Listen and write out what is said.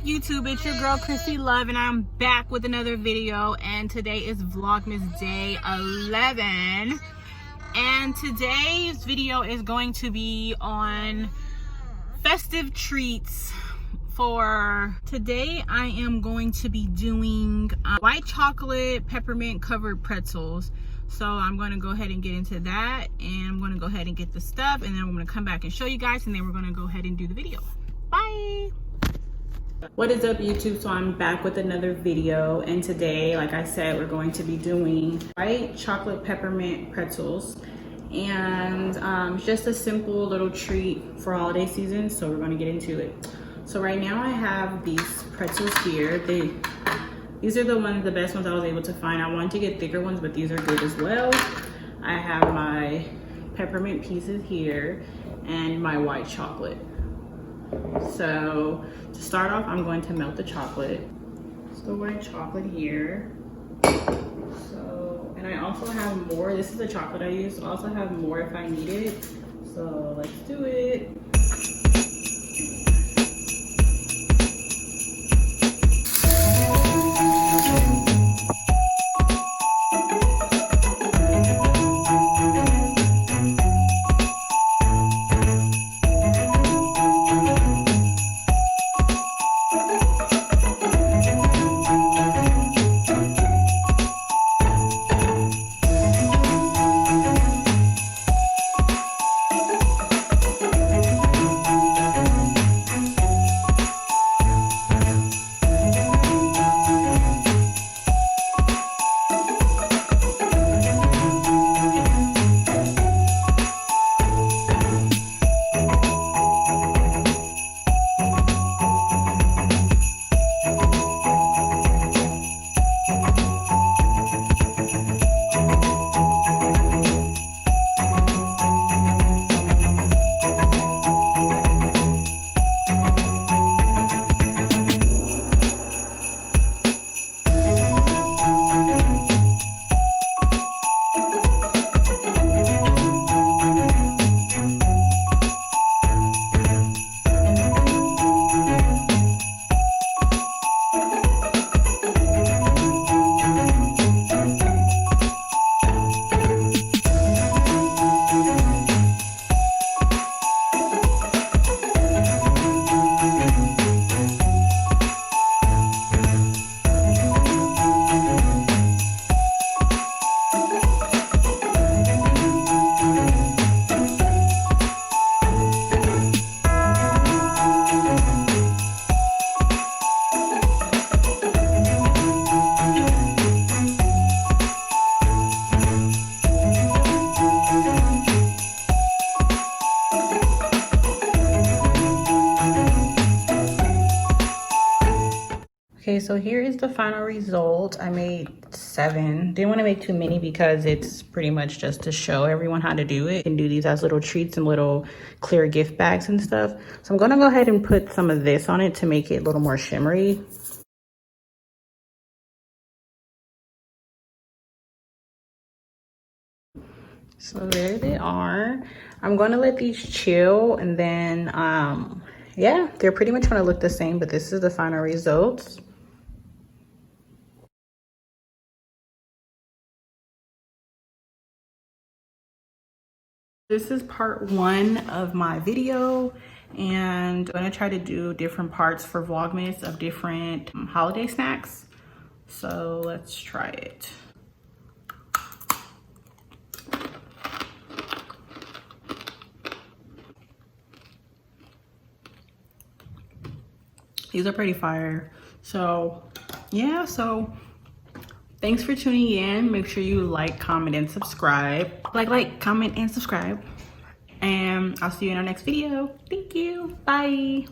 YouTube? It's your girl Chrissy Love, and I'm back with another video. And today is Vlogmas day 11, and today's video is going to be on festive treats. For today, I am going to be doing white chocolate peppermint covered pretzels. So I'm going to go ahead and get into that, and I'm going to go ahead and get the stuff, and then I'm going to come back and show you guys, and then we're going to go ahead and do the video. Bye. What is up, YouTube? So I'm back with another video, and today, like I said, we're going to be doing white chocolate peppermint pretzels, and just a simple little treat for holiday season. So we're going to get into it. So right now I have these pretzels here. These are the best ones I was able to find. I wanted to get thicker ones, but these are good as well. I have my peppermint pieces here and my white chocolate. So to start off, I'm going to melt the chocolate. It's the white chocolate here. So, and I also have more. This is the chocolate I use. I also have more if I need it. So let's do it. Okay, so here is the final result. I made 7. Didn't want to make too many because it's pretty much just to show everyone how to do it and do these as little treats and little clear gift bags and stuff. So I'm going to go ahead and put some of this on it to make it a little more shimmery. So there they are. I'm going to let these chill, and then yeah, they're pretty much going to look the same, but this is the final results. This is part 1 of my video, and I'm going to try to do different parts for Vlogmas of different holiday snacks. So let's try it. These are pretty fire. So yeah, so thanks for tuning in. Make sure you like, comment, and subscribe. Like, comment, and subscribe. And I'll see you in our next video. Thank you. Bye.